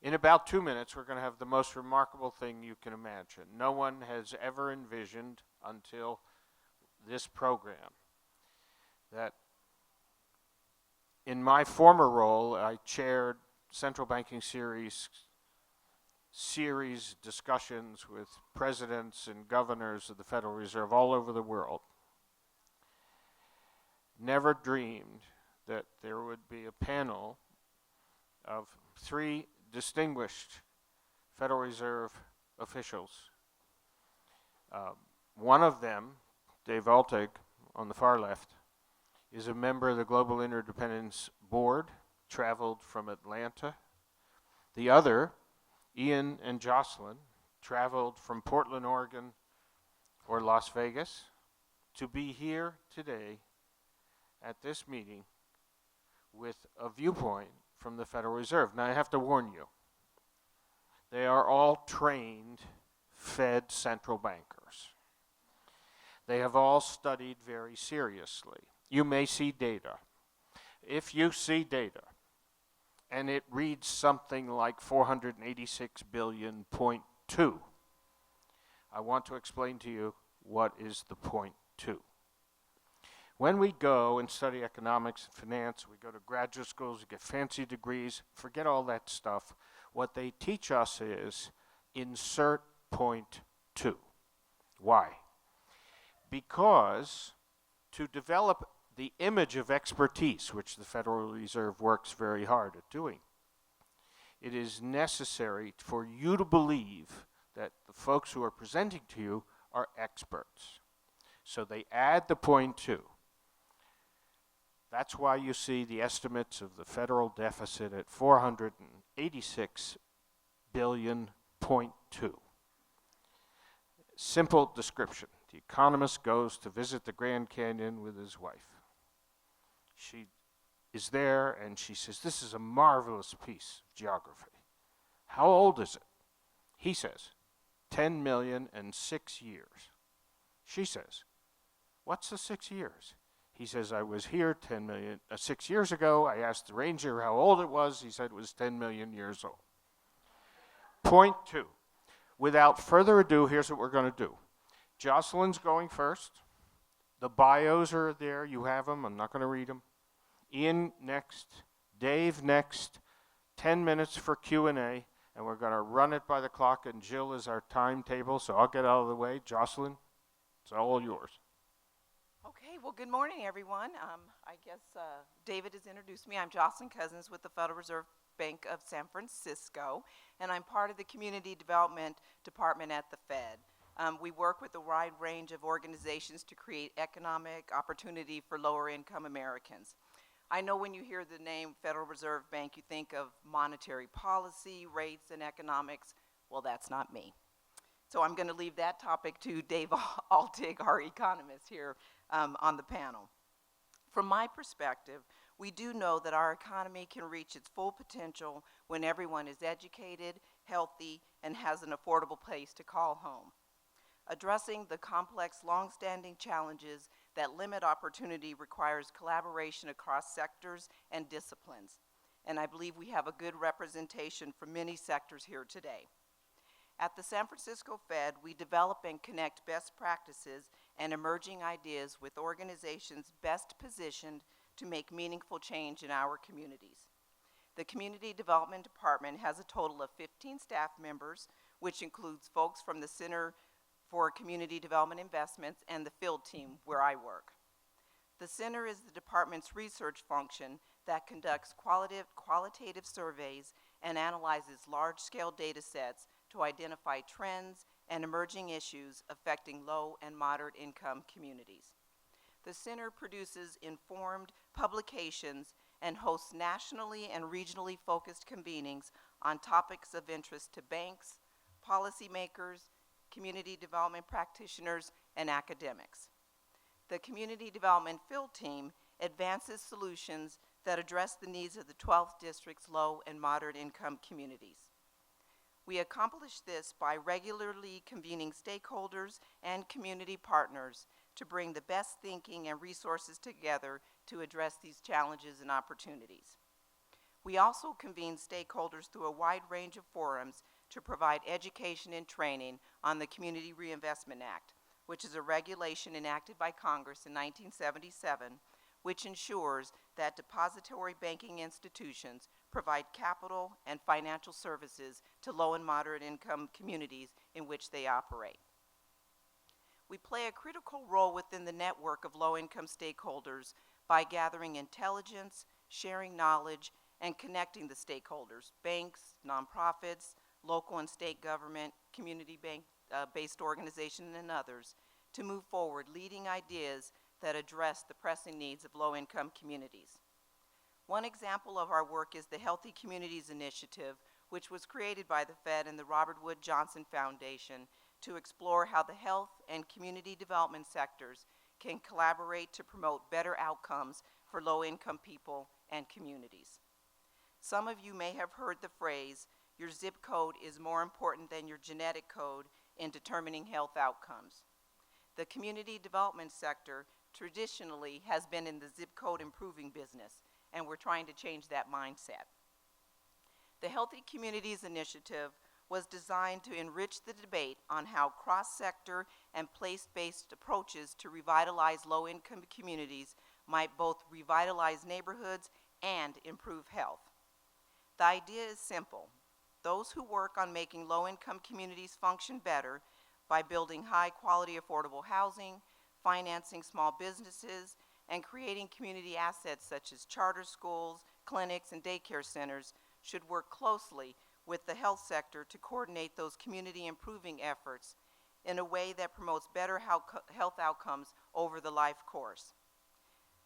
In about 2 minutes, we're going to have the most remarkable thing you can imagine. No one has ever envisioned until this program that in my former role, I chaired central banking series discussions with presidents and governors of the Federal Reserve all over the world. Never dreamed that there would be a panel of 3 distinguished Federal Reserve officials. One of them, Dave Altig, on the far left, is a member of the Global Interdependence Board, traveled from Atlanta. The other, Ian and Jocelyn, traveled from Portland, Oregon, or Las Vegas to be here today at this meeting with a viewpoint from the Federal Reserve. Now, I have to warn you, they are all trained Fed central bankers. They have all studied very seriously. You may see data. If you see data and it reads something like 486 billion point 2, I want to explain to you what is the point 2. When we go and study economics and finance, we go to graduate schools, we get fancy degrees, forget all that stuff. What they teach us is insert point 2. Why? Because to develop the image of expertise, which the Federal Reserve works very hard at doing, it is necessary for you to believe that the folks who are presenting to you are experts. So they add the point 2. That's why you see the estimates of the federal deficit at 486 billion point 2. Simple description. The economist goes to visit the Grand Canyon with his wife. She is there and she says, "This is a marvelous piece of geography. How old is it?" He says, 10 million and 6 years. She says, "What's the 6 years?" He says, "I was here 6 years ago. I asked the ranger how old it was. He said it was 10 million years old." Point 2. Without further ado, here's what we're going to do. Jocelyn's going first. The bios are there. You have them. I'm not going to read them. Ian next. Dave next. 10 minutes for Q&A, and we're going to run it by the clock, and Jill is our timetable, so I'll get out of the way. Jocelyn, it's all yours. Okay, well, good morning, everyone. I guess David has introduced me. I'm Jocelyn Cousins with the Federal Reserve Bank of San Francisco, and I'm part of the Community Development Department at the Fed. We work with a wide range of organizations to create economic opportunity for lower-income Americans. I know when you hear the name Federal Reserve Bank, you think of monetary policy, rates, and economics. Well, that's not me. So I'm going to leave that topic to Dave Altig, our economist here on the panel. From my perspective, we do know that our economy can reach its full potential when everyone is educated, healthy, and has an affordable place to call home. Addressing the complex, long-standing challenges that limit opportunity requires collaboration across sectors and disciplines, and I believe we have a good representation from many sectors here today. At the San Francisco Fed, we develop and connect best practices and emerging ideas with organizations best positioned to make meaningful change in our communities. The Community Development Department has a total of 15 staff members, which includes folks from the Center for Community Development Investments and the field team where I work. The center is the department's research function that conducts qualitative surveys and analyzes large-scale data sets to identify trends and emerging issues affecting low and moderate income communities. The center produces informed publications and hosts nationally and regionally focused convenings on topics of interest to banks, policymakers, community development practitioners, and academics. The Community Development Field Team advances solutions that address the needs of the 12th District's low and moderate income communities. We accomplish this by regularly convening stakeholders and community partners to bring the best thinking and resources together to address these challenges and opportunities. We also convene stakeholders through a wide range of forums to provide education and training on the Community Reinvestment Act, which is a regulation enacted by Congress in 1977, which ensures that depository banking institutions provide capital and financial services to low and moderate income communities in which they operate. We play a critical role within the network of low-income stakeholders by gathering intelligence, sharing knowledge, and connecting the stakeholders, banks, nonprofits, local and state government, community-based organizations, and others, to move forward, leading ideas that address the pressing needs of low-income communities. One example of our work is the Healthy Communities Initiative, which was created by the Fed and the Robert Wood Johnson Foundation to explore how the health and community development sectors can collaborate to promote better outcomes for low-income people and communities. Some of you may have heard the phrase, "Your zip code is more important than your genetic code in determining health outcomes." The community development sector traditionally has been in the zip code improving business, and we're trying to change that mindset. The Healthy Communities Initiative was designed to enrich the debate on how cross-sector and place-based approaches to revitalize low-income communities might both revitalize neighborhoods and improve health. The idea is simple. Those who work on making low-income communities function better by building high-quality affordable housing, financing small businesses, and creating community assets such as charter schools, clinics, and daycare centers should work closely with the health sector to coordinate those community improving efforts in a way that promotes better health outcomes over the life course.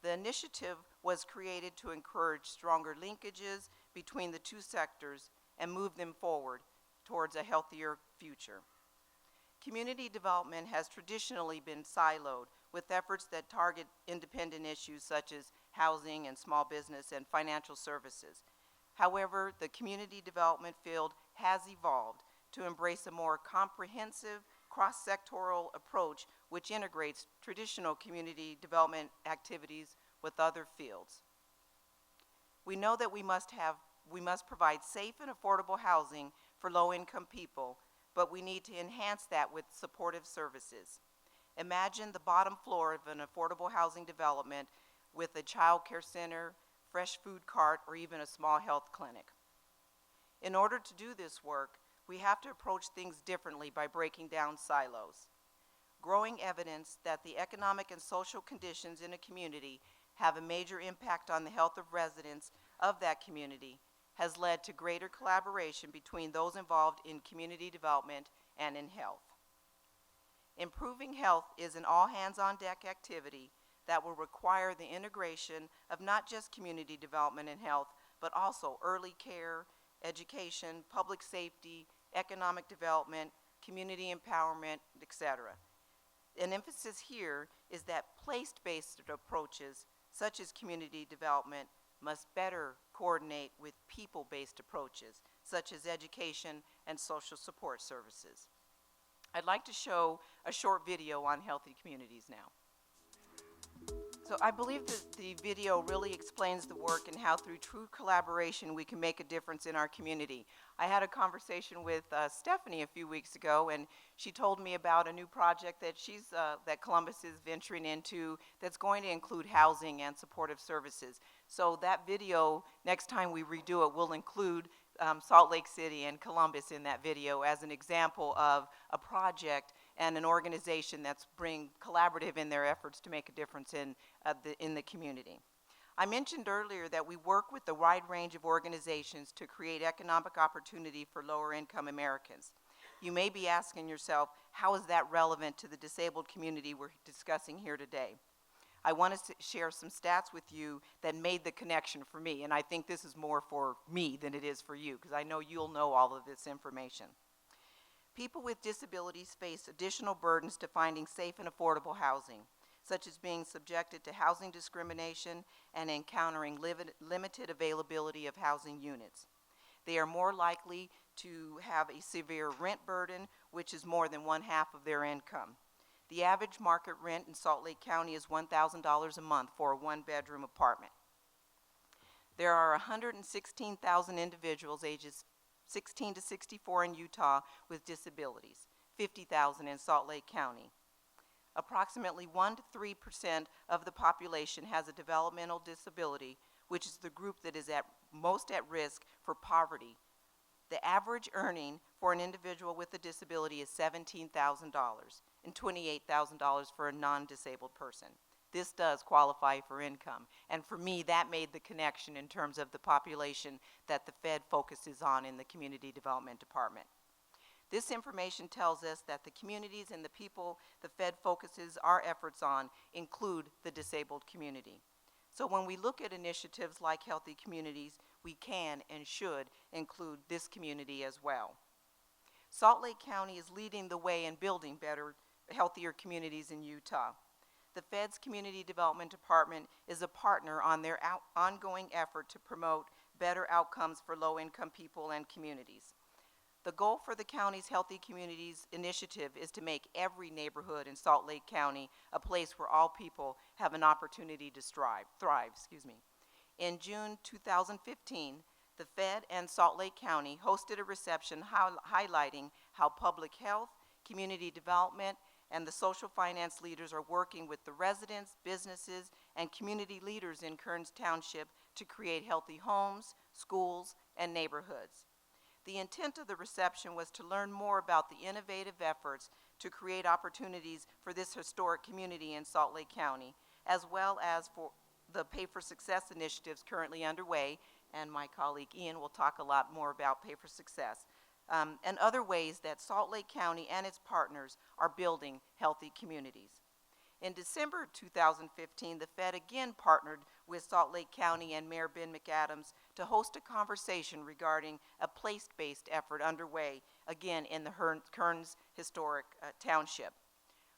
The initiative was created to encourage stronger linkages between the two sectors and move them forward towards a healthier future. Community development has traditionally been siloed with efforts that target independent issues such as housing and small business and financial services. However, the community development field has evolved to embrace a more comprehensive, cross-sectoral approach which integrates traditional community development activities with other fields. We know that we must provide safe and affordable housing for low-income people, but we need to enhance that with supportive services. Imagine the bottom floor of an affordable housing development with a child care center, fresh food cart, or even a small health clinic. In order to do this work, we have to approach things differently by breaking down silos. Growing evidence that the economic and social conditions in a community have a major impact on the health of residents of that community has led to greater collaboration between those involved in community development and in health. Improving health is an all-hands-on-deck activity that will require the integration of not just community development and health, but also early care, education, public safety, economic development, community empowerment, etc. An emphasis here is that place-based approaches, such as community development, must better coordinate with people-based approaches, such as education and social support services. I'd like to show a short video on healthy communities now. So I believe that the video really explains the work and how through true collaboration we can make a difference in our community. I had a conversation with Stephanie a few weeks ago, and she told me about a new project that that Columbus is venturing into that's going to include housing and supportive services. So that video, next time we redo it, will include Salt Lake City and Columbus in that video as an example of a project and an organization that's being collaborative in their efforts to make a difference in the community. I mentioned earlier that we work with a wide range of organizations to create economic opportunity for lower income Americans. You may be asking yourself, how is that relevant to the disabled community we're discussing here today? I want to share some stats with you that made the connection for me, and I think this is more for me than it is for you, because I know you'll know all of this information. People with disabilities face additional burdens to finding safe and affordable housing, such as being subjected to housing discrimination and encountering limited availability of housing units. They are more likely to have a severe rent burden, which is more than 1/2 of their income. The average market rent in Salt Lake County is $1,000 a month for a one-bedroom apartment. There are 116,000 individuals ages 16 to 64 in Utah with disabilities, 50,000 in Salt Lake County. Approximately 1 to 3% of the population has a developmental disability, which is the group that is most at risk for poverty. The average earning for an individual with a disability is $17,000 and $28,000 for a non-disabled person. This does qualify for income, and for me that made the connection in terms of the population that the Fed focuses on in the Community Development Department. This information tells us that the communities and the people the Fed focuses our efforts on include the disabled community. So when we look at initiatives like Healthy Communities, we can and should include this community as well. Salt Lake County is leading the way in building better, healthier communities in Utah. The Fed's Community Development Department is a partner on their ongoing effort to promote better outcomes for low-income people and communities. The goal for the county's Healthy Communities initiative is to make every neighborhood in Salt Lake County a place where all people have an opportunity to thrive. In June 2015, the Fed and Salt Lake County hosted a reception highlighting how public health, community development, and the social finance leaders are working with the residents, businesses, and community leaders in Kearns Township to create healthy homes, schools, and neighborhoods. The intent of the reception was to learn more about the innovative efforts to create opportunities for this historic community in Salt Lake County, as well as for the Pay for Success initiatives currently underway, and my colleague Ian will talk a lot more about Pay for Success, and other ways that Salt Lake County and its partners are building healthy communities. In December 2015, the Fed again partnered with Salt Lake County and Mayor Ben McAdams to host a conversation regarding a place-based effort underway, again in the Kearns Historic Township.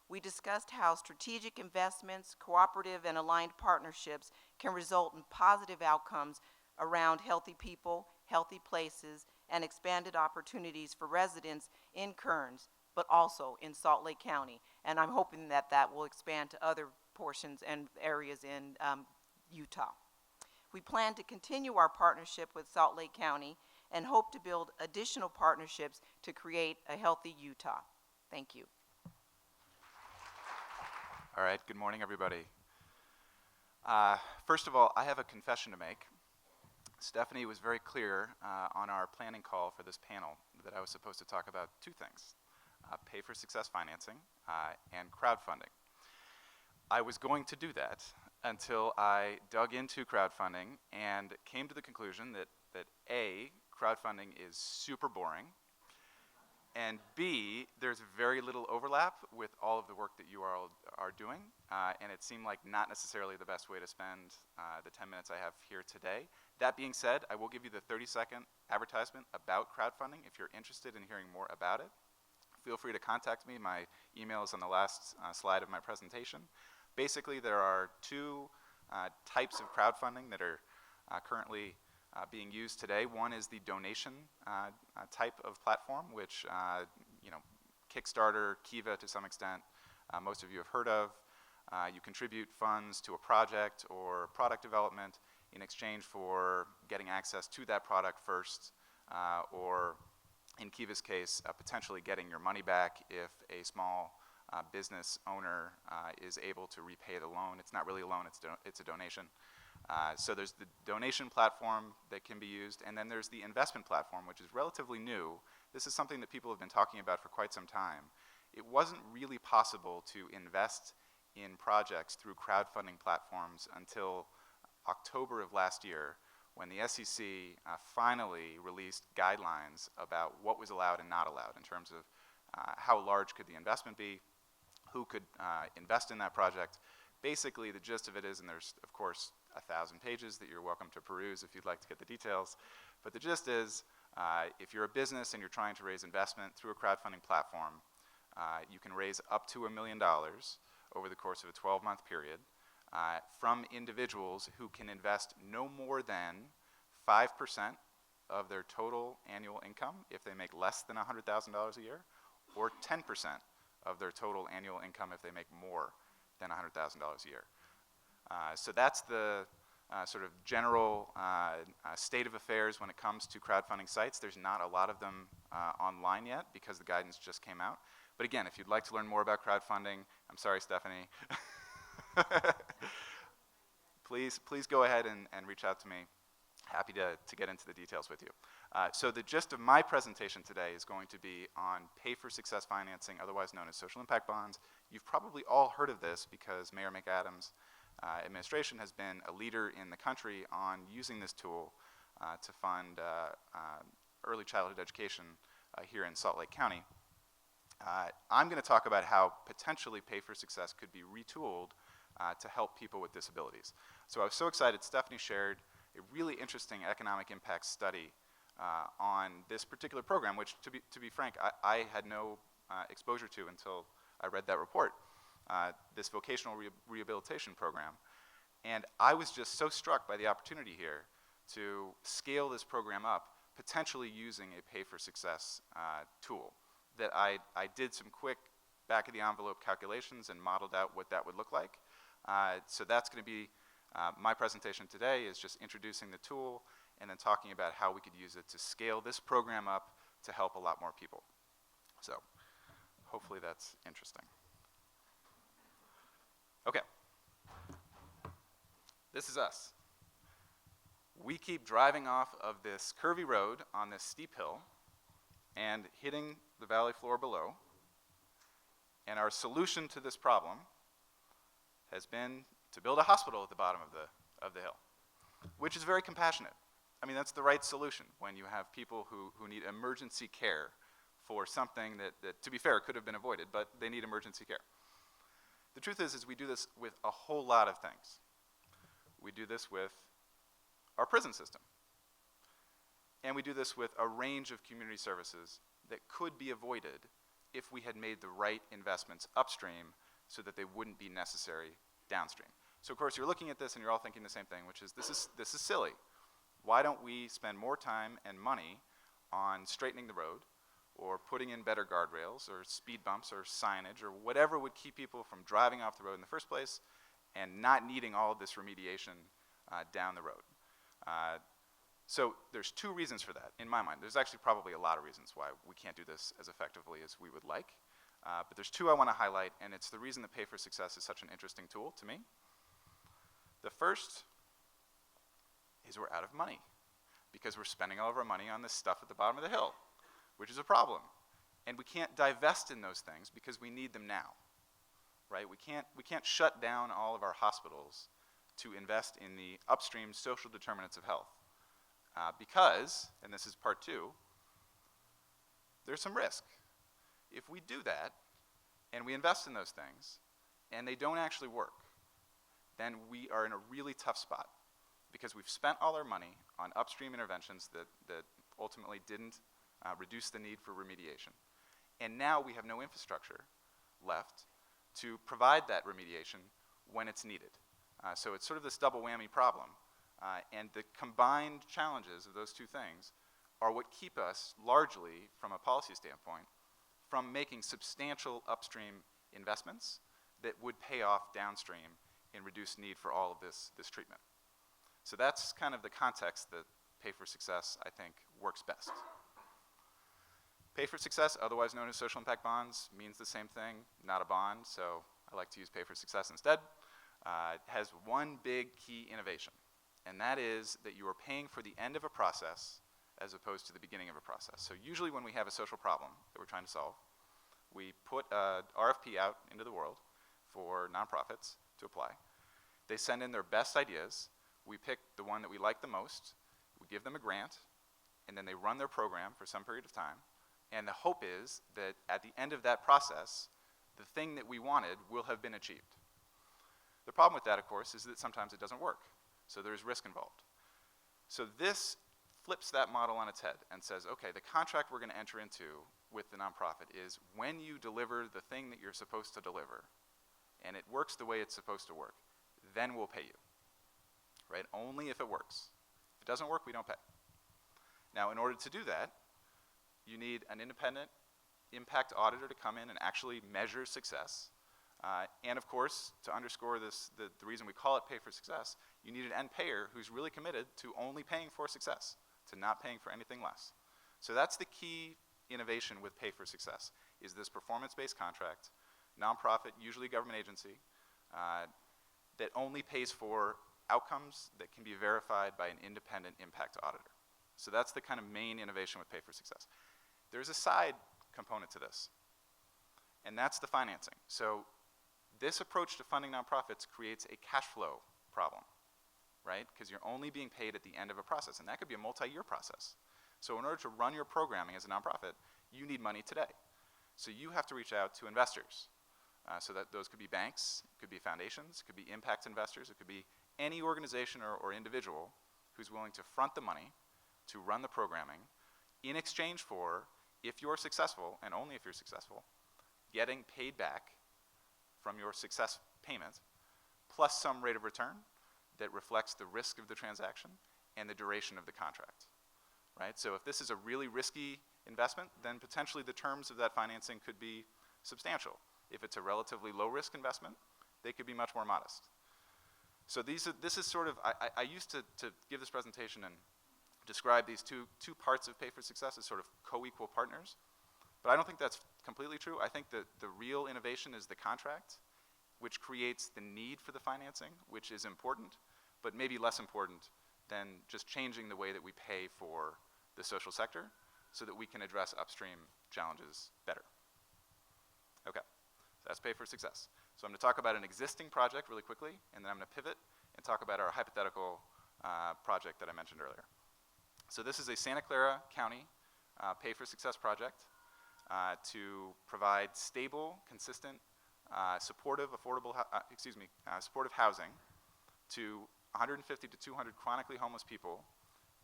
We discussed how strategic investments, cooperative and aligned partnerships can result in positive outcomes around healthy people, healthy places, and expanded opportunities for residents in Kearns, but also in Salt Lake County. And I'm hoping that that will expand to other portions and areas in Utah. We plan to continue our partnership with Salt Lake County and hope to build additional partnerships to create a healthy Utah. Thank you. All right, good morning, everybody. First of all, I have a confession to make. Stephanie was very clear on our planning call for this panel that I was supposed to talk about two things, Pay for Success financing and crowdfunding. I was going to do that until I dug into crowdfunding and came to the conclusion that A, crowdfunding is super boring, and B, there's very little overlap with all of the work that you all are doing, and it seemed like not necessarily the best way to spend the 10 minutes I have here today. That being said, I will give you the 30-second advertisement about crowdfunding if you're interested in hearing more about it. Feel free to contact me. My email is on the last slide of my presentation. Basically, there are two types of crowdfunding that are currently being used today. One is the donation type of platform, which Kickstarter, Kiva to some extent, most of you have heard of. You contribute funds to a project or product development in exchange for getting access to that product first, or in Kiva's case, potentially getting your money back if a small business owner is able to repay the loan. It's not really a loan, it's a donation. So there's the donation platform that can be used, and then there's the investment platform, which is relatively new. This is something that people have been talking about for quite some time. It wasn't really possible to invest in projects through crowdfunding platforms until October of last year, when the SEC finally released guidelines about what was allowed and not allowed in terms of how large could the investment be, who could invest in that project. Basically, the gist of it is, and there's, of course, 1,000 pages that you're welcome to peruse if you'd like to get the details, but the gist is, if you're a business and you're trying to raise investment through a crowdfunding platform, you can raise up to $1 million over the course of a 12-month period from individuals who can invest no more than 5% of their total annual income if they make less than $100,000 a year, or 10% of their total annual income if they make more than $100,000 a year. So that's the sort of general state of affairs when it comes to crowdfunding sites. There's not a lot of them online yet because the guidance just came out. But again, if you'd like to learn more about crowdfunding, I'm sorry, Stephanie. please go ahead and reach out to me. Happy to get into the details with you. So the gist of my presentation today is going to be on pay-for-success financing, otherwise known as social impact bonds. You've probably all heard of this because Mayor McAdams' administration has been a leader in the country on using this tool to fund early childhood education here in Salt Lake County. I'm going to talk about how potentially pay-for-success could be retooled to help people with disabilities. So I was so excited, Stephanie shared a really interesting economic impact study on this particular program, which to be frank, I had no exposure to until I read that report, this vocational rehabilitation program. And I was just so struck by the opportunity here to scale this program up, potentially using a pay-for-success tool, that I did some quick back-of-the-envelope calculations and modeled out what that would look like. So that's going to be my presentation today, is just introducing the tool and then talking about how we could use it to scale this program up to help a lot more people. So hopefully that's interesting. Okay. This is us. We keep driving off of this curvy road on this steep hill and hitting the valley floor below. And our solution to this problem has been to build a hospital at the bottom of the hill, which is very compassionate. I mean, that's the right solution when you have people who need emergency care for something that, to be fair, could have been avoided, but they need emergency care. The truth is we do this with a whole lot of things. We do this with our prison system. And we do this with a range of community services that could be avoided if we had made the right investments upstream so that they wouldn't be necessary downstream. So of course you're looking at this and you're all thinking the same thing, which is this is silly. Why don't we spend more time and money on straightening the road or putting in better guardrails or speed bumps or signage or whatever would keep people from driving off the road in the first place and not needing all of this remediation down the road. So there's two reasons for that in my mind. There's actually probably a lot of reasons why we can't do this as effectively as we would like. But there's two I want to highlight, and it's the reason that Pay-for-Success is such an interesting tool to me. The first is we're out of money because we're spending all of our money on this stuff at the bottom of the hill, which is a problem. And we can't divest in those things because we need them now, right? We can't shut down all of our hospitals to invest in the upstream social determinants of health because, and this is part two, there's some risk. If we do that and we invest in those things and they don't actually work, then we are in a really tough spot because we've spent all our money on upstream interventions that ultimately didn't reduce the need for remediation. And now we have no infrastructure left to provide that remediation when it's needed. So it's sort of this double whammy problem. And the combined challenges of those two things are what keep us largely, from a policy standpoint, from making substantial upstream investments that would pay off downstream in reduced need for all of this treatment. So that's kind of the context that Pay-for-Success, I think, works best. Pay-for-Success, otherwise known as social impact bonds, means the same thing, not a bond, so I like to use Pay-for-Success instead. It has one big key innovation, and that is that you are paying for the end of a process as opposed to the beginning of a process. So usually when we have a social problem that we're trying to solve, we put a RFP out into the world for nonprofits to apply. They send in their best ideas. We pick the one that we like the most. We give them a grant, and then they run their program for some period of time. And the hope is that at the end of that process, the thing that we wanted will have been achieved. The problem with that, of course, is that sometimes it doesn't work. So there's risk involved. So this flips that model on its head and says, okay, the contract we're going to enter into with the nonprofit is when you deliver the thing that you're supposed to deliver, and it works the way it's supposed to work, then we'll pay you, right? Only if it works. If it doesn't work, we don't pay. Now, in order to do that, you need an independent impact auditor to come in and actually measure success. And of course, to underscore this, the reason we call it pay for success, you need an end payer who's really committed to only paying for success, to not paying for anything less. So that's the key innovation with pay for success, is this performance-based contract, nonprofit, usually government agency, that only pays for outcomes that can be verified by an independent impact auditor. So that's the kind of main innovation with pay for success. There's a side component to this, and that's the financing. So this approach to funding nonprofits creates a cash flow problem, right? Because you're only being paid at the end of a process, and that could be a multi-year process. So in order to run your programming as a nonprofit, you need money today. So you have to reach out to investors. So that those could be banks, it could be foundations, it could be impact investors, it could be any organization or individual who's willing to front the money to run the programming in exchange for, if you're successful, and only if you're successful, getting paid back from your success payment, plus some rate of return that reflects the risk of the transaction and the duration of the contract, right? So if this is a really risky investment, then potentially the terms of that financing could be substantial. If it's a relatively low-risk investment, they could be much more modest. So this is sort of, I used to give this presentation and describe these two parts of pay for success as sort of co-equal partners, but I don't think that's completely true. I think that the real innovation is the contract, which creates the need for the financing, which is important, but maybe less important than just changing the way that we pay for the social sector so that we can address upstream challenges better. Okay. That's pay for success. So I'm going to talk about an existing project really quickly, and then I'm going to pivot and talk about our hypothetical project that I mentioned earlier. So this is a Santa Clara County pay for success project to provide stable, consistent, supportive, supportive housing to 150 to 200 chronically homeless people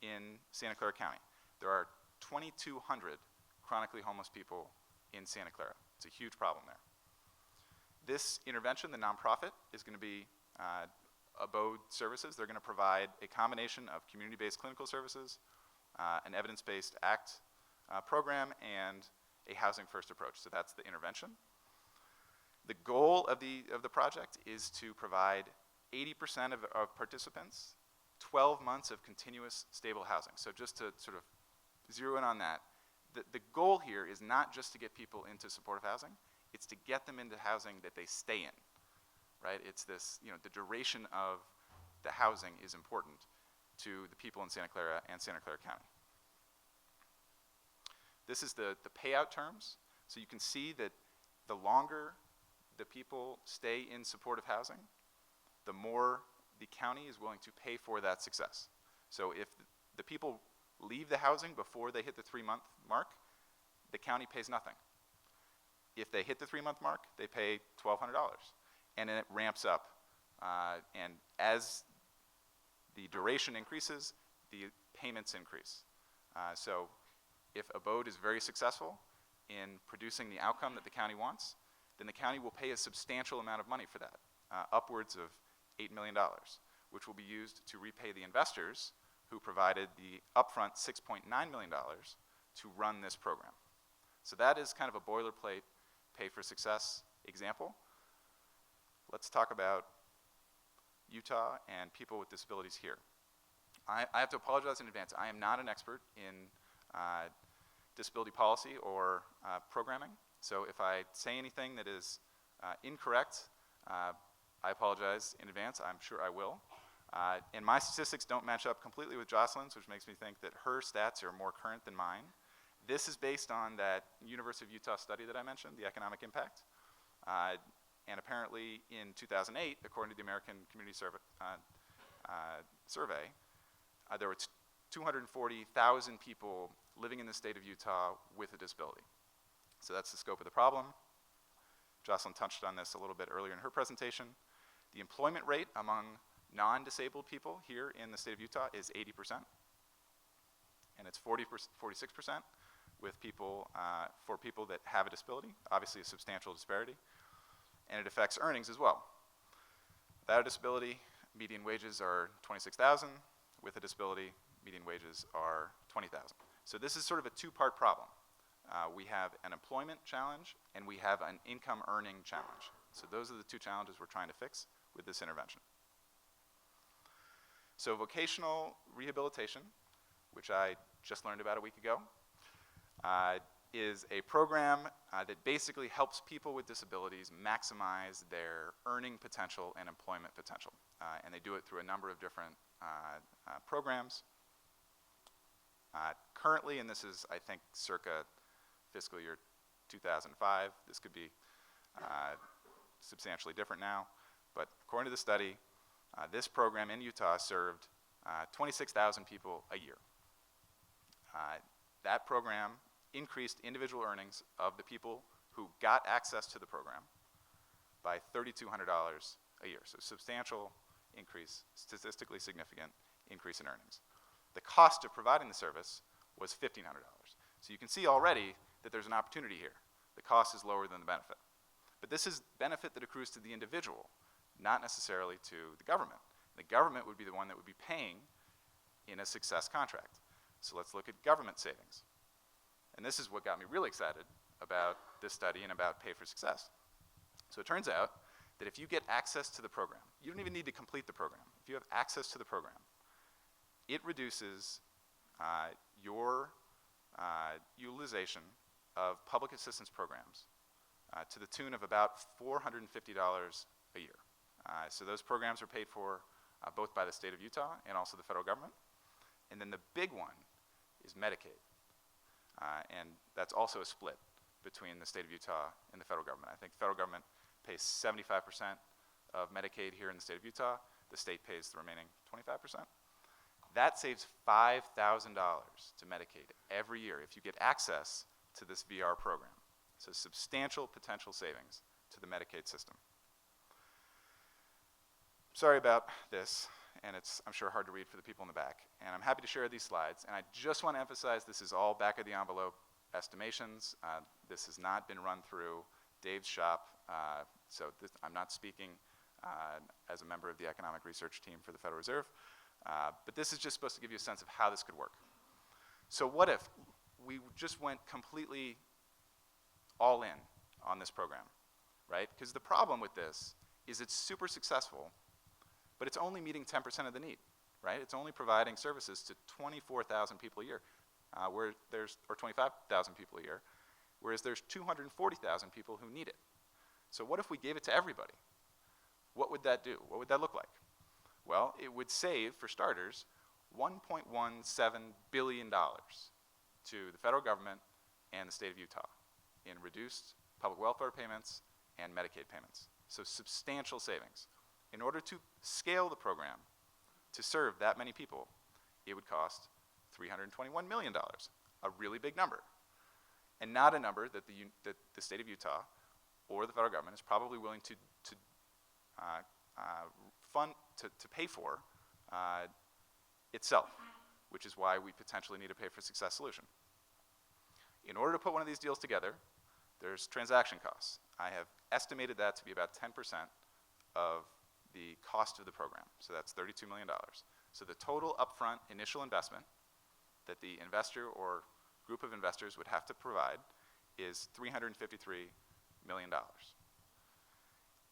in Santa Clara County. There are 2,200 chronically homeless people in Santa Clara. It's a huge problem there. This intervention, the nonprofit, is going to be Abode Services. They're going to provide a combination of community-based clinical services, an evidence-based ACT program, and a housing-first approach. So that's the intervention. The goal of the project is to provide 80% of participants 12 months of continuous stable housing. So just to sort of zero in on that, the goal here is not just to get people into supportive housing, it's to get them into housing that they stay in, right? It's this, the duration of the housing is important to the people in Santa Clara and Santa Clara County. This is the payout terms. So you can see that the longer the people stay in supportive housing, the more the county is willing to pay for that success. So if the people leave the housing before they hit the 3-month mark, the county pays nothing. If they hit the 3-month mark, they pay $1,200, and then it ramps up. And as the duration increases, the payments increase. So if Abode is very successful in producing the outcome that the county wants, then the county will pay a substantial amount of money for that, upwards of $8 million, which will be used to repay the investors who provided the upfront $6.9 million to run this program. So that is kind of a boilerplate pay for success example. Let's talk about Utah and people with disabilities here. I have to apologize in advance. I am not an expert in disability policy or programming. So if I say anything that is incorrect, I apologize in advance. I'm sure I will. And my statistics don't match up completely with Jocelyn's, which makes me think that her stats are more current than mine. This is based on that University of Utah study that I mentioned, the economic impact. And apparently in 2008, according to the American Community Survey, there were 240,000 people living in the state of Utah with a disability. So that's the scope of the problem. Jocelyn touched on this a little bit earlier in her presentation. The employment rate among non-disabled people here in the state of Utah is 80%. And it's 46% with people, for people that have a disability, obviously a substantial disparity. And it affects earnings as well. Without a disability, median wages are $26,000. With a disability, median wages are $20,000. So this is sort of a two-part problem. We have an employment challenge and we have an income earning challenge. So those are the two challenges we're trying to fix with this intervention. So vocational rehabilitation, which I just learned about a week ago, is a program that basically helps people with disabilities maximize their earning potential and employment potential. And they do it through a number of different programs. Currently, and this is, I think, circa fiscal year 2005, this could be substantially different now, but according to the study, this program in Utah served 26,000 people a year. That program increased individual earnings of the people who got access to the program by $3,200 a year. So substantial increase, statistically significant increase in earnings. The cost of providing the service was $1,500. So you can see already that there's an opportunity here. The cost is lower than the benefit. But this is benefit that accrues to the individual, not necessarily to the government. The government would be the one that would be paying in a success contract. So let's look at government savings. And this is what got me really excited about this study and about pay for success. So it turns out that if you get access to the program, you don't even need to complete the program. If you have access to the program, it reduces your utilization of public assistance programs to the tune of about $450 a year. So those programs are paid for both by the state of Utah and also the federal government. And then the big one is Medicaid. And that's also a split between the state of Utah and the federal government. I think the federal government pays 75% of Medicaid here in the state of Utah. The state pays the remaining 25%. That saves $5,000 to Medicaid every year if you get access to this VR program. So substantial potential savings to the Medicaid system. Sorry about this, and it's, I'm sure, hard to read for the people in the back. And I'm happy to share these slides. And I just want to emphasize this is all back of the envelope estimations. This has not been run through Dave's shop. So I'm not speaking as a member of the economic research team for the Federal Reserve. But this is just supposed to give you a sense of how this could work. So what if we just went completely all in on this program, right? Because the problem with this is it's super successful, but it's only meeting 10% of the need, right? It's only providing services to 24,000 people a year, or 25,000 people a year, whereas there's 240,000 people who need it. So what if we gave it to everybody? What would that do? What would that look like? Well, it would save, for starters, $1.17 billion to the federal government and the state of Utah in reduced public welfare payments and Medicaid payments. So substantial savings. In order to scale the program to serve that many people, it would cost $321 million, a really big number, and not a number that the state of Utah or the federal government is probably willing to fund, to pay for itself, which is why we potentially need a pay for success solution. In order to put one of these deals together, there's transaction costs. I have estimated that to be about 10% of the cost of the program. So that's $32 million. So the total upfront initial investment that the investor or group of investors would have to provide is $353 million.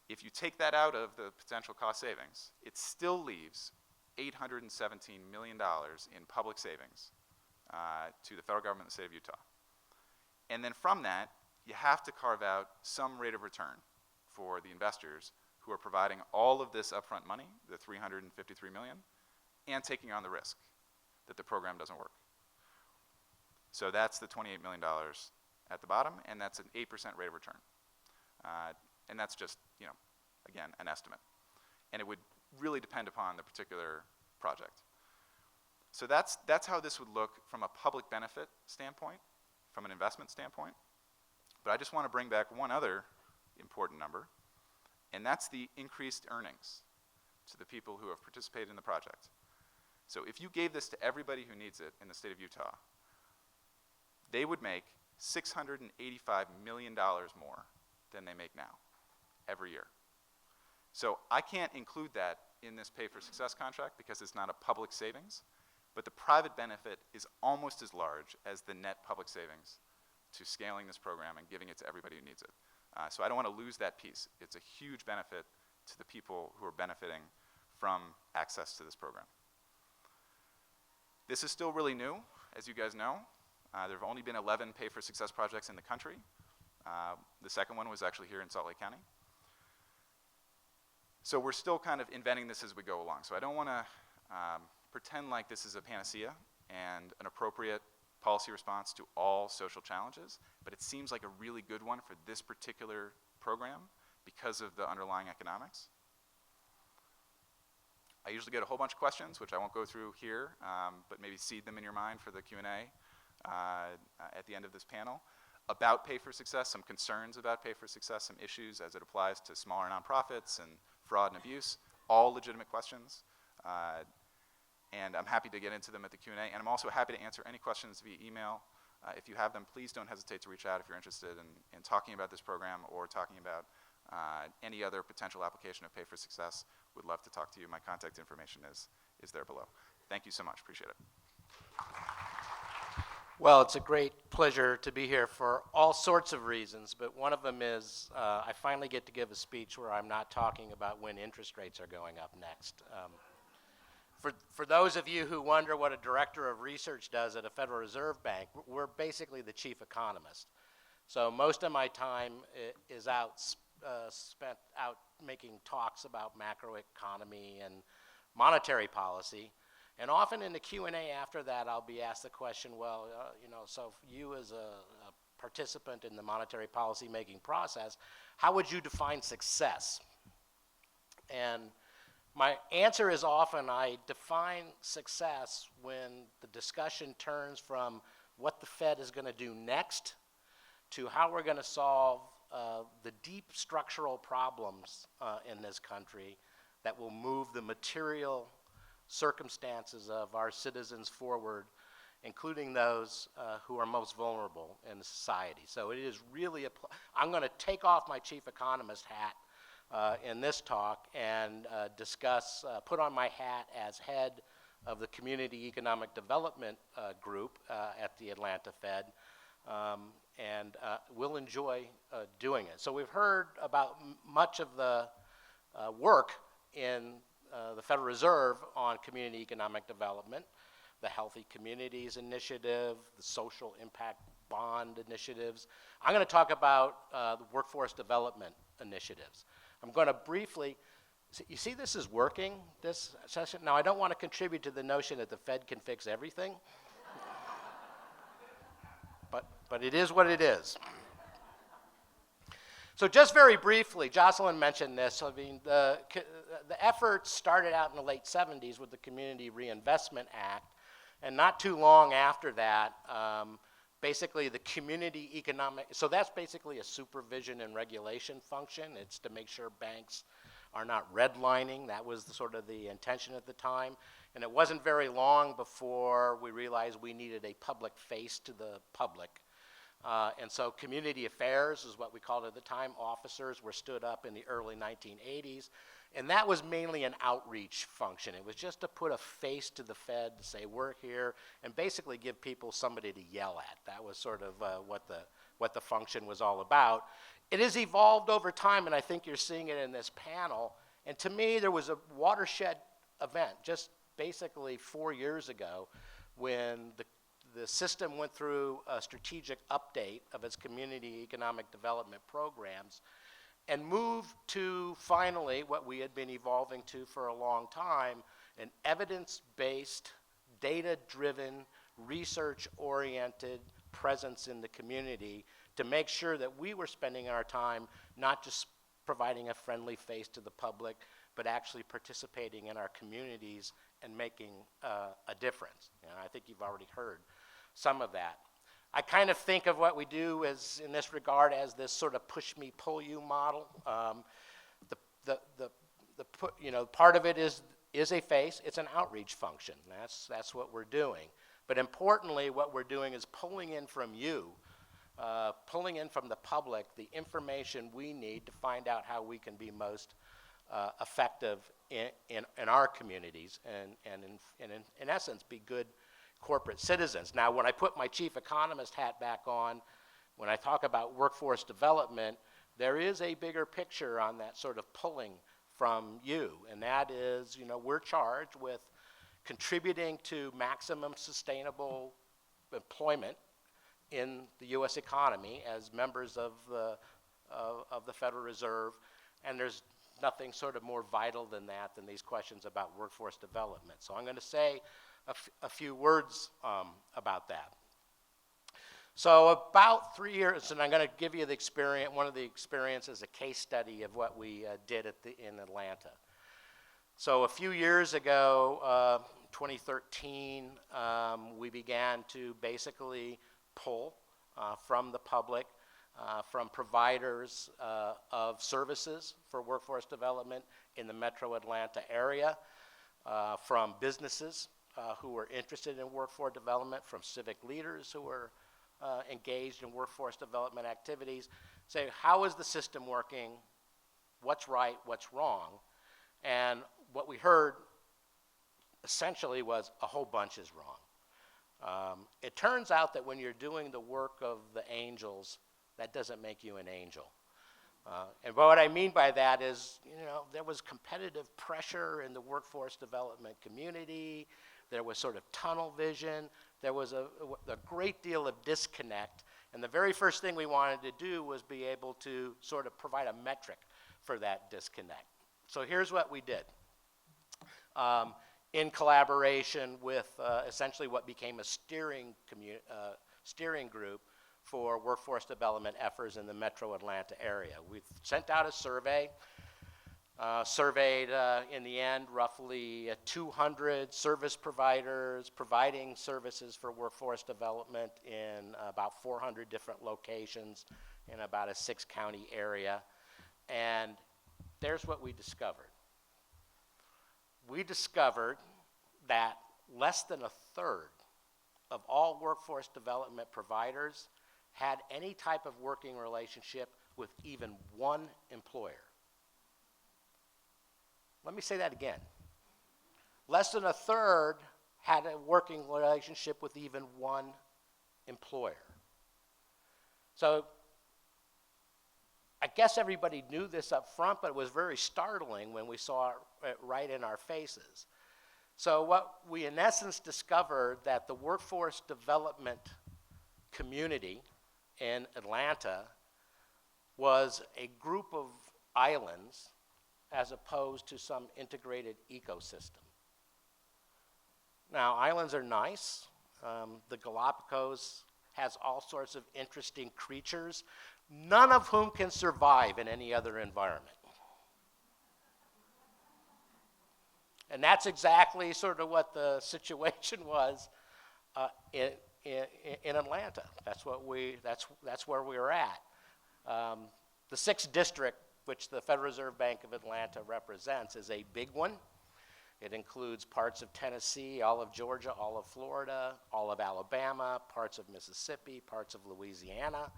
If you take that out of the potential cost savings, it still leaves $817 million in public savings to the federal government and the state of Utah. And then from that, you have to carve out some rate of return for the investors who are providing all of this upfront money, the $353 million, and taking on the risk that the program doesn't work. So that's the $28 million at the bottom, and that's an 8% rate of return. And that's just, again, an estimate. And it would really depend upon the particular project. So that's how this would look from a public benefit standpoint, from an investment standpoint. But I just want to bring back one other important number, and that's the increased earnings to the people who have participated in the project. So if you gave this to everybody who needs it in the state of Utah, they would make $685 million more than they make now every year. So I can't include that in this pay for success contract because it's not a public savings, but the private benefit is almost as large as the net public savings to scaling this program and giving it to everybody who needs it. So I don't want to lose that piece. It's a huge benefit to the people who are benefiting from access to this program. This is still really new, as you guys know. There have only been 11 Pay for Success projects in the country. The second one was actually here in Salt Lake County. So we're still kind of inventing this as we go along. So I don't want to pretend like this is a panacea and an appropriate policy response to all social challenges, but it seems like a really good one for this particular program because of the underlying economics. I usually get a whole bunch of questions, which I won't go through here, but maybe seed them in your mind for the Q&A at the end of this panel. About Pay for Success, some concerns about Pay for Success, some issues as it applies to smaller nonprofits and fraud and abuse, all legitimate questions. And I'm happy to get into them at the Q&A, and I'm also happy to answer any questions via email. If you have them, please don't hesitate to reach out if you're interested in talking about this program or talking about any other potential application of Pay for Success. Would love to talk to you. My contact information is there below. Thank you so much. Appreciate it. Well, it's a great pleasure to be here for all sorts of reasons, but one of them is I finally get to give a speech where I'm not talking about when interest rates are going up next. For those of you who wonder what a director of research does at a Federal Reserve Bank, we're basically the chief economist. So most of my time is spent out making talks about macroeconomy and monetary policy. And often in the Q&A after that, I'll be asked the question, well, so you as a participant in the monetary policy making process, how would you define success? And my answer is often I define success when the discussion turns from what the Fed is going to do next to how we're going to solve the deep structural problems in this country that will move the material circumstances of our citizens forward, including those who are most vulnerable in society. So it is really I'm going to take off my chief economist hat in this talk and put on my hat as head of the Community Economic Development Group at the Atlanta Fed, and we'll enjoy doing it. So we've heard about much of the work in the Federal Reserve on community economic development, the Healthy Communities Initiative, the Social Impact Bond initiatives. I'm going to talk about the workforce development initiatives. I'm going to briefly, you see this is working, this session? Now I don't want to contribute to the notion that the Fed can fix everything, but it is what it is. So just very briefly, Jocelyn mentioned this. I mean, the effort started out in the late 70s with the Community Reinvestment Act, and not too long after that, basically the community economic, so that's basically a supervision and regulation function. It's to make sure banks are not redlining. That was sort of the intention at the time. And it wasn't very long before we realized we needed a public face to the public. And so community affairs is what we called it at the time. Officers were stood up in the early 1980s. And that was mainly an outreach function. It was just to put a face to the Fed, to say we're here, and basically give people somebody to yell at. That was sort of what the function was all about. It has evolved over time, and I think you're seeing it in this panel. And to me, there was a watershed event just basically 4 years ago when the system went through a strategic update of its community economic development programs and moved to finally what we had been evolving to for a long time, an evidence-based, data-driven, research-oriented presence in the community to make sure that we were spending our time not just providing a friendly face to the public, but actually participating in our communities and making a difference. And I think you've already heard some of that. I kind of think of what we do as, in this regard, as this sort of push-me-pull-you model. Part of it is a face. It's an outreach function. That's what we're doing. But importantly, what we're doing is pulling in from you, pulling in from the public, the information we need to find out how we can be most effective in our communities and in essence, be good corporate citizens. Now, when I put my chief economist hat back on, when I talk about workforce development, there is a bigger picture on that sort of pulling from you, and that is, we're charged with contributing to maximum sustainable employment in the U.S. economy as members of the Federal Reserve, and there's nothing sort of more vital than that, than these questions about workforce development. So I'm going to say a few words about that. So about 3 years, and I'm going to give you the experience, one of the experiences, a case study of what we did in Atlanta. So a few years ago, 2013, we began to basically pull from the public, from providers of services for workforce development in the metro Atlanta area, from businesses who were interested in workforce development, from civic leaders who were engaged in workforce development activities, say, how is the system working? What's right? What's wrong? And what we heard essentially was a whole bunch is wrong. It turns out that when you're doing the work of the angels, that doesn't make you an angel. And what I mean by that is, there was competitive pressure in the workforce development community. There was sort of tunnel vision. There was a great deal of disconnect. And the very first thing we wanted to do was be able to sort of provide a metric for that disconnect. So here's what we did. In collaboration with essentially what became a steering group for workforce development efforts in the metro Atlanta area. We sent out a survey, surveyed in the end roughly 200 service providers providing services for workforce development in about 400 different locations in about a 6-county area. And there's what we discovered. We discovered that less than a third of all workforce development providers had any type of working relationship with even one employer. Let me say that again. Less than a third had a working relationship with even one employer. So I guess everybody knew this up front, but it was very startling when we saw it right in our faces. So what we in essence discovered that the workforce development community in Atlanta was a group of islands as opposed to some integrated ecosystem. Now, islands are nice. The Galapagos has all sorts of interesting creatures, none of whom can survive in any other environment. And that's exactly sort of what the situation was in Atlanta. That's where we were at. The 6th district, which the Federal Reserve Bank of Atlanta represents, is a big one. It includes parts of Tennessee, all of Georgia, all of Florida, all of Alabama, parts of Mississippi, parts of Louisiana.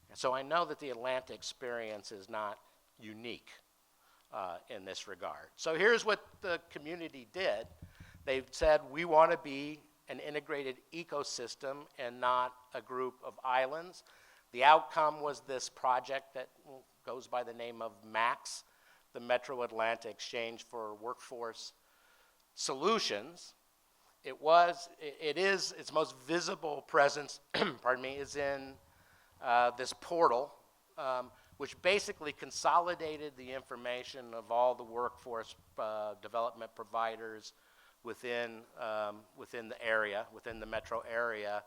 And so I know that the Atlanta experience is not unique in this regard. So here's what the community did. They said, we want to be an integrated ecosystem and not a group of islands. The outcome was this project that goes by the name of MAX, the Metro Atlanta Exchange for Workforce Solutions. Its most visible presence, pardon me, is in this portal, which basically consolidated the information of all the workforce development providers within the area, within the metro area,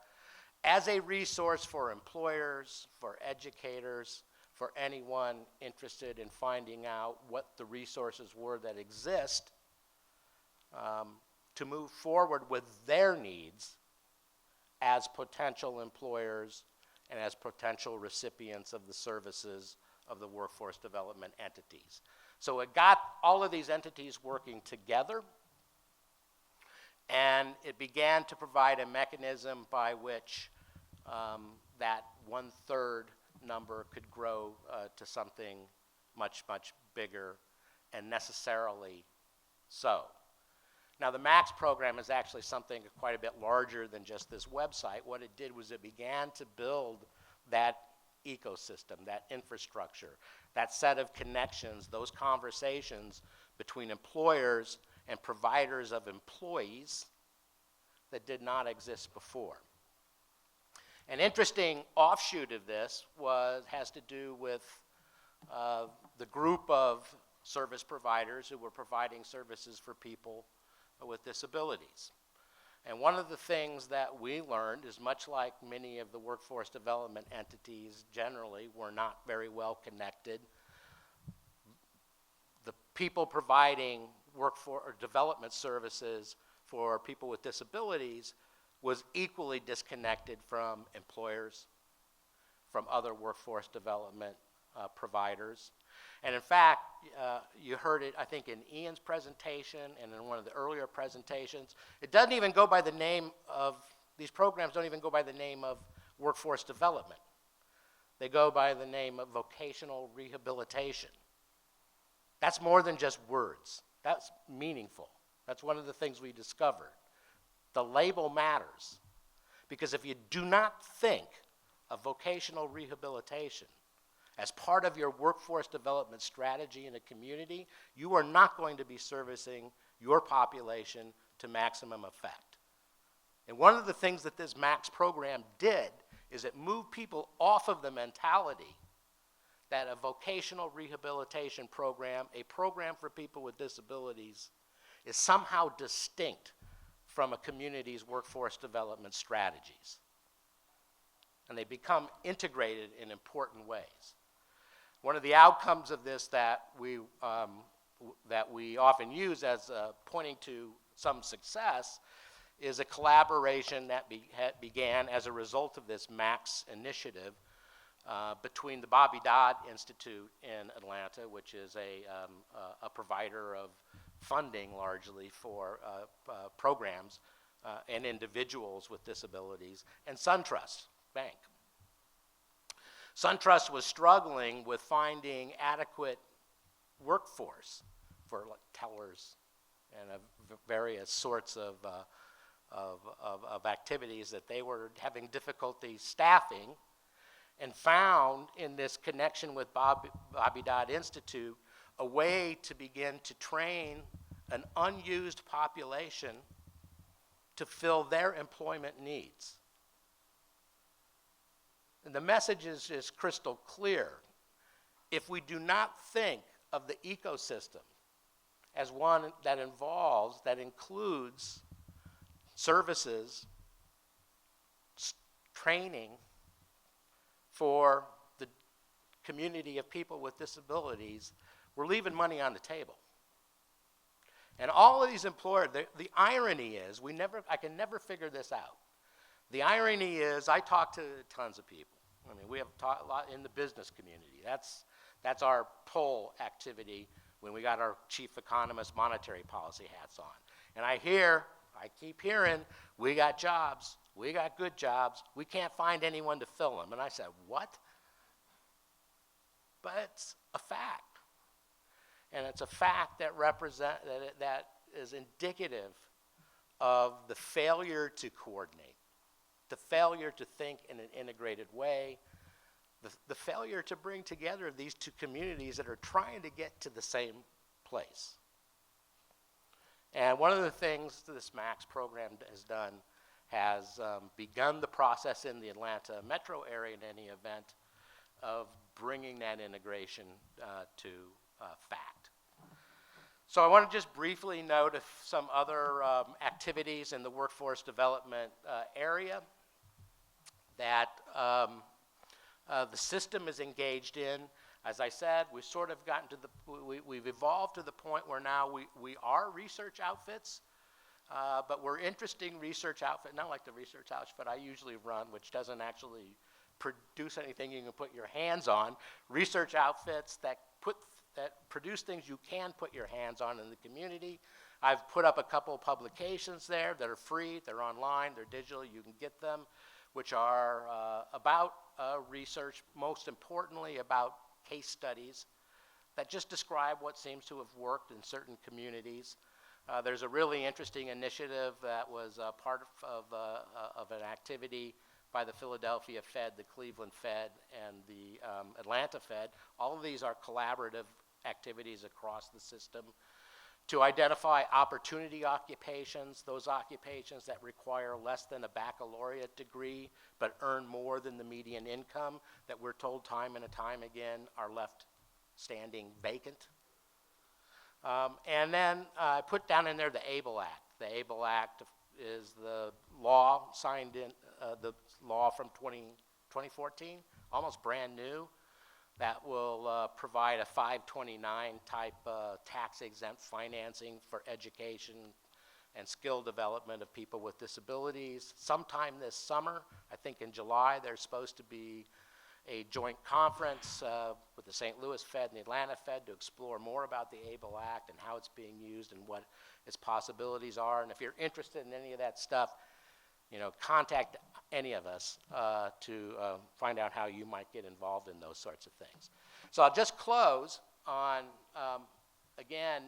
as a resource for employers, for educators, for anyone interested in finding out what the resources were that exist to move forward with their needs as potential employers and as potential recipients of the services of the workforce development entities. So it got all of these entities working together, and it began to provide a mechanism by which that 1/3 number could grow to something much, much bigger, and necessarily so. Now, the MAX program is actually something quite a bit larger than just this website. What it did was it began to build that ecosystem, that infrastructure, that set of connections, those conversations between employers and providers of employees that did not exist before. An interesting offshoot of this has to do with the group of service providers who were providing services for people with disabilities. And one of the things that we learned is, much like many of the workforce development entities generally were not very well connected, the people providing workforce or development services for people with disabilities was equally disconnected from employers, from other workforce development providers. And in fact, you heard it, I think, in Ian's presentation and in one of the earlier presentations. It doesn't even go by the name of, these programs don't even go by the name of workforce development. They go by the name of vocational rehabilitation. That's more than just words. That's meaningful. That's one of the things we discovered. The label matters, because if you do not think of vocational rehabilitation as part of your workforce development strategy in a community, you are not going to be servicing your population to maximum effect. And one of the things that this MAX program did is it moved people off of the mentality that a vocational rehabilitation program, a program for people with disabilities, is somehow distinct from a community's workforce development strategies. And they become integrated in important ways. One of the outcomes of this that we often use as pointing to some success is a collaboration that began as a result of this MAX initiative between the Bobby Dodd Institute in Atlanta, which is a provider of funding largely for programs and individuals with disabilities, and SunTrust Bank. SunTrust was struggling with finding adequate workforce for tellers and various sorts of activities that they were having difficulty staffing, and found in this connection with Bobby Dodd Institute a way to begin to train an unused population to fill their employment needs. And the message is crystal clear. If we do not think of the ecosystem as one that includes services, training for the community of people with disabilities, we're leaving money on the table. And all of these employers, the irony is, I can never figure this out. The irony is, I talk to tons of people. I mean, we have a lot in the business community. That's our poll activity when we got our chief economist monetary policy hats on. And I keep hearing, we got jobs, we got good jobs, we can't find anyone to fill them. And I said, what? But it's a fact. And it's a fact that that is indicative of the failure to coordinate, the failure to think in an integrated way, the failure to bring together these two communities that are trying to get to the same place. And one of the things this MAX program has done has begun the process in the Atlanta metro area, in any event, of bringing that integration to fact. So I want to just briefly note some other activities in the workforce development area that the system is engaged in. As I said, we've sort of gotten to we've evolved to the point where now we are research outfits, but we're interesting research outfit, not like the research outfit I usually run, which doesn't actually produce anything you can put your hands on. Research outfits that produce things you can put your hands on in the community. I've put up a couple of publications there that are free, they're online, they're digital, you can get them, which are about research, most importantly about case studies that just describe what seems to have worked in certain communities. There's a really interesting initiative that was part of an activity by the Philadelphia Fed, the Cleveland Fed, and the Atlanta Fed. All of these are collaborative activities across the system to identify opportunity occupations, those occupations that require less than a baccalaureate degree but earn more than the median income, that we're told time and time again are left standing vacant. And then I put down in there the ABLE Act. The ABLE Act is the law signed in, the law from 2014, almost brand new, that will provide a 529 type tax exempt financing for education and skill development of people with disabilities. Sometime this summer, I think in July, there's supposed to be a joint conference with the St. Louis Fed and the Atlanta Fed to explore more about the ABLE Act and how it's being used and what its possibilities are. And if you're interested in any of that stuff, you know, contact any of us to find out how you might get involved in those sorts of things. So I'll just close on, again,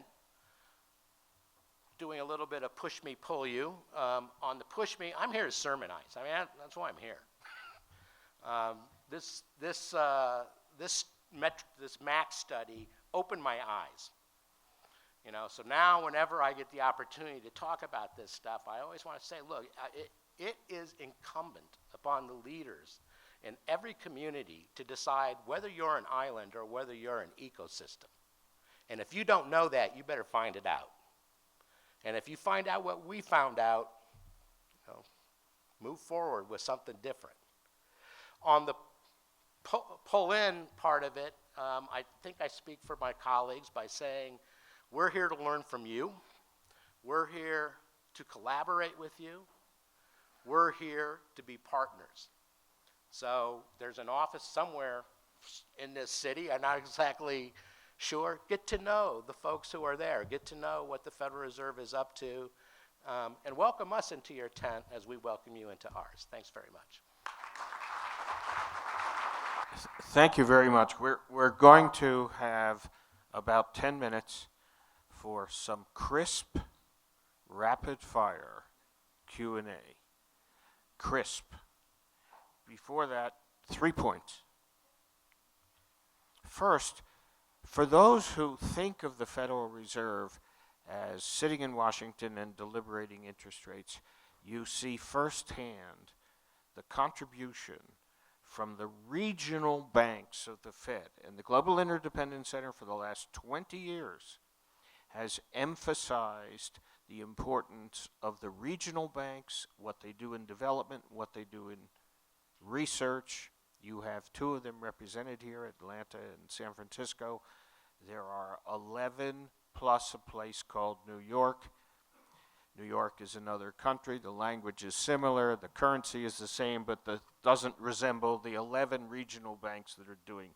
doing a little bit of push me, pull you. On the push me, I'm here to sermonize. I mean, that's why I'm here. This MAC study opened my eyes. You know, so now whenever I get the opportunity to talk about this stuff, I always want to say, look, it is incumbent upon the leaders in every community to decide whether you're an island or whether you're an ecosystem. And if you don't know that, you better find it out. And if you find out what we found out, you know, move forward with something different. On the pull-in part of it, I think I speak for my colleagues by saying we're here to learn from you. We're here to collaborate with you. We're here to be partners. So there's an office somewhere in this city. I'm not exactly sure. Get to know the folks who are there. Get to know what the Federal Reserve is up to. And welcome us into your tent as we welcome you into ours. Thanks very much. Thank you very much. We're going to have about 10 minutes for some crisp, rapid-fire Q&A. Crisp. Before that, 3 points. First, for those who think of the Federal Reserve as sitting in Washington and deliberating interest rates, you see firsthand the contribution from the regional banks of the Fed. And the Global Interdependence Center for the last 20 years has emphasized the importance of the regional banks, what they do in development, what they do in research. You have 2 of them represented here, Atlanta and San Francisco. There are 11 plus a place called New York. New York is another country. The language is similar. The currency is the same, but doesn't resemble the 11 regional banks that are doing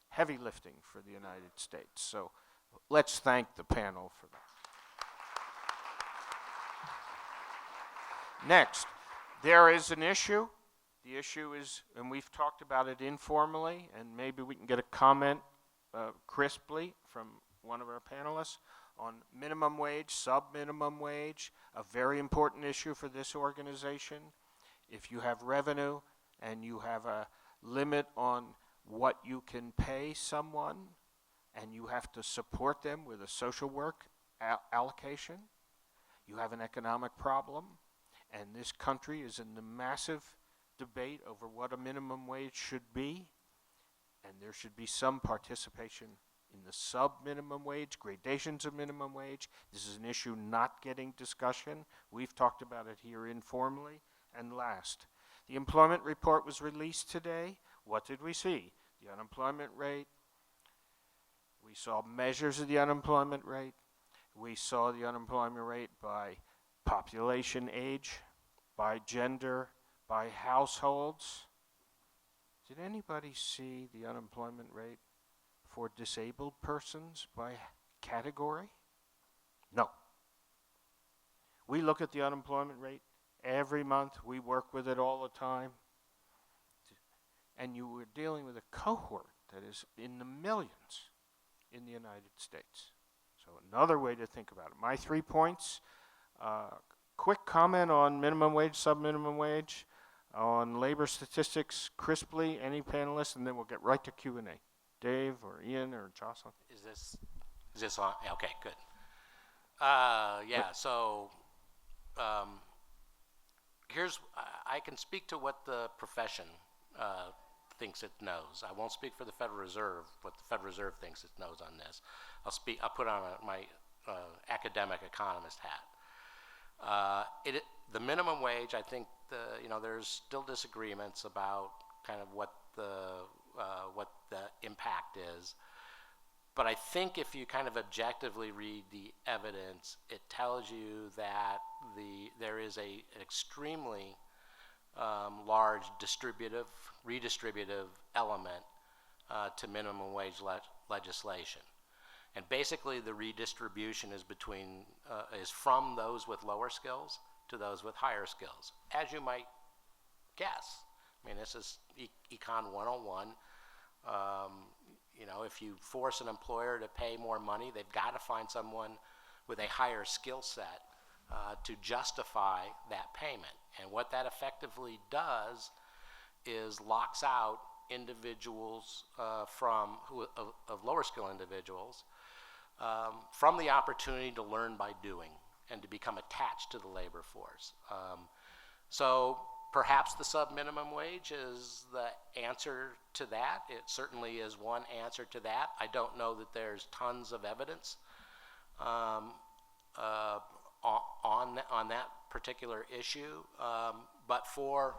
heavy lifting for the United States. So let's thank the panel for that. Next, there is an issue. The issue is, and we've talked about it informally, and maybe we can get a comment crisply from one of our panelists on minimum wage, sub-minimum wage, a very important issue for this organization. If you have revenue and you have a limit on what you can pay someone and you have to support them with a social work allocation, you have an economic problem. And this country is in the massive debate over what a minimum wage should be. And there should be some participation in the sub-minimum wage, gradations of minimum wage. This is an issue not getting discussion. We've talked about it here informally. And last, the employment report was released today. What did we see? The unemployment rate. We saw measures of the unemployment rate. We saw the unemployment rate by population age, by gender, by households. Did anybody see the unemployment rate for disabled persons by category? No. We look at the unemployment rate every month. We work with it all the time. And you were dealing with a cohort that is in the millions in the United States. So another way to think about it. My 3 points, quick comment on minimum wage, sub-minimum wage. On labor statistics, crisply, any panelists, and then we'll get right to Q&A. Dave or Ian or Jocelyn? Is this on? Yeah, okay, good. Yeah, so here's, I can speak to what the profession thinks it knows. I won't speak for the Federal Reserve, what the Federal Reserve thinks it knows on this. I'll put on my academic economist hat. The minimum wage, I think, there's still disagreements about kind of what the impact is. But I think if you kind of objectively read the evidence, it tells you that there is an extremely large redistributive element to minimum wage legislation. And basically the redistribution is is from those with lower skills to those with higher skills, as you might guess. I mean, this is Econ 101. If you force an employer to pay more money, they've got to find someone with a higher skill set to justify that payment. And what that effectively does is locks out individuals of lower skill individuals from the opportunity to learn by doing and to become attached to the labor force. So perhaps the sub-minimum wage is the answer to that. It certainly is one answer to that. I don't know that there's tons of evidence on that particular issue, but for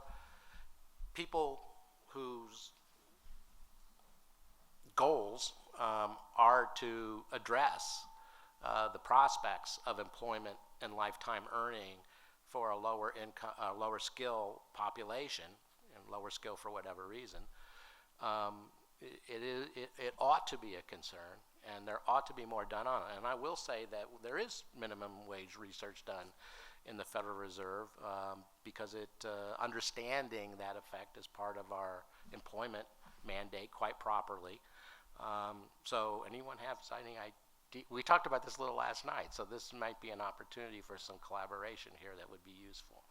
people whose goals are to address the prospects of employment and lifetime earning for a lower income, lower skill population, and lower skill for whatever reason, it ought to be a concern, and there ought to be more done on it. And I will say that there is minimum wage research done in the Federal Reserve because understanding that effect is part of our employment mandate quite properly. So anyone have any idea? We talked about this a little last night, so this might be an opportunity for some collaboration here that would be useful.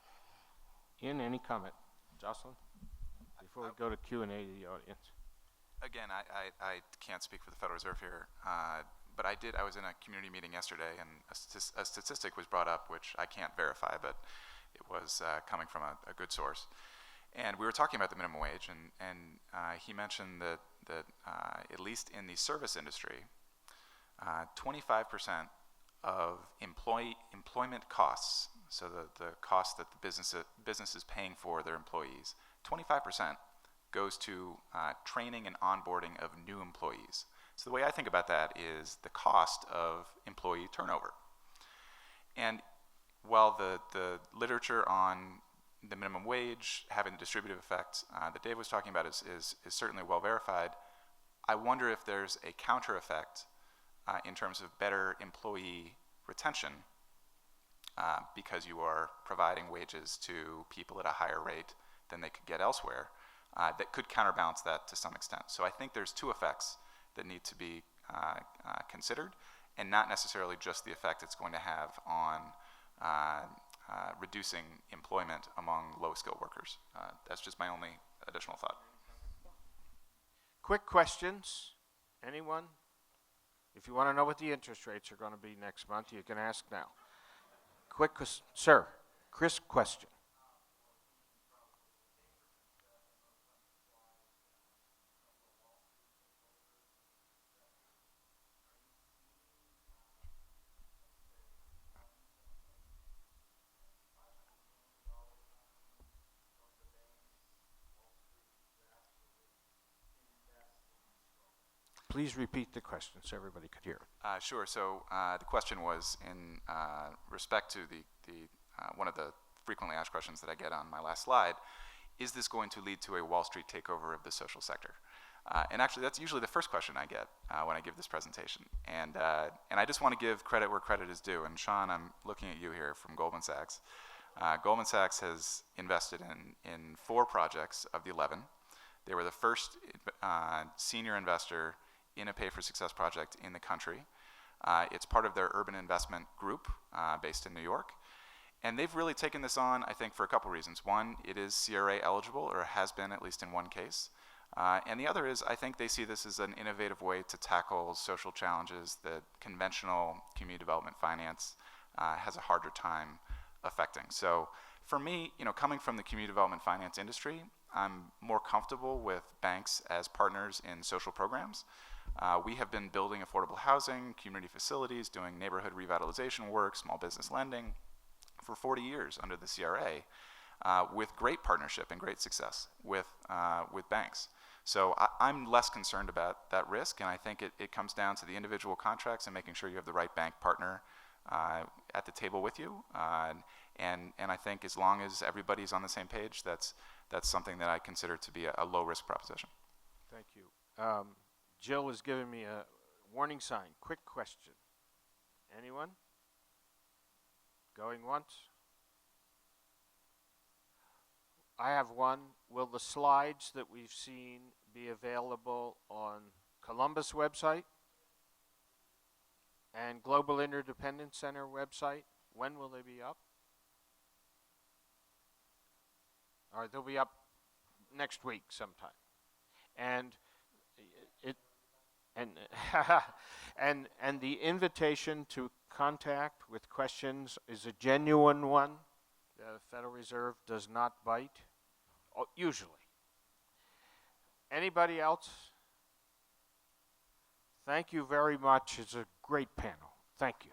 Ian, any comment? Jocelyn? Before we go to Q&A to the audience. Again, I can't speak for the Federal Reserve here, but I was in a community meeting yesterday, and a statistic was brought up, which I can't verify, but it was coming from a good source. And we were talking about the minimum wage, and he mentioned that at least in the service industry, 25% of employment costs, so the cost that the business is paying for their employees, 25% goes to training and onboarding of new employees. So the way I think about that is the cost of employee turnover. And while the literature on the minimum wage having the distributive effect that Dave was talking about is certainly well verified, I wonder if there's a counter effect in terms of better employee retention because you are providing wages to people at a higher rate than they could get elsewhere that could counterbalance that to some extent. So I think there's two effects that need to be considered, and not necessarily just the effect it's going to have on reducing employment among low-skilled workers. That's just my only additional thought. Quick questions. Anyone? If you want to know what the interest rates are going to be next month, you can ask now. Quick, sir, Chris, question. Please repeat the question so everybody could hear it. Sure. So the question was in respect to the one of the frequently asked questions that I get on my last slide. Is this going to lead to a Wall Street takeover of the social sector? And actually, that's usually the first question I get when I give this presentation. And I just want to give credit where credit is due. And Sean, I'm looking at you here from Goldman Sachs. Goldman Sachs has invested in 4 projects of the 11. They were the first senior investor in a pay-for-success project in the country. It's part of their urban investment group based in New York. And they've really taken this on, I think, for a couple reasons. One, it is CRA eligible, or has been at least in one case. And the other is, I think they see this as an innovative way to tackle social challenges that conventional community development finance has a harder time affecting. So for me, coming from the community development finance industry, I'm more comfortable with banks as partners in social programs. We have been building affordable housing, community facilities, doing neighborhood revitalization work, small business lending for 40 years under the CRA, with great partnership and great success with banks. So I'm less concerned about that risk, and I think it comes down to the individual contracts and making sure you have the right bank partner at the table with you. And I think as long as everybody's on the same page, that's something that I consider to be a low-risk proposition. Thank you. Jill is giving me a warning sign. Quick question. Anyone? Going once? I have one. Will the slides that we've seen be available on Columbus website and Global Interdependence Center website? When will they be up? All right, they'll be up next week sometime. And and the invitation to contact with questions is a genuine one. The Federal Reserve does not bite, usually. Anybody else? Thank you very much. It's a great panel. Thank you.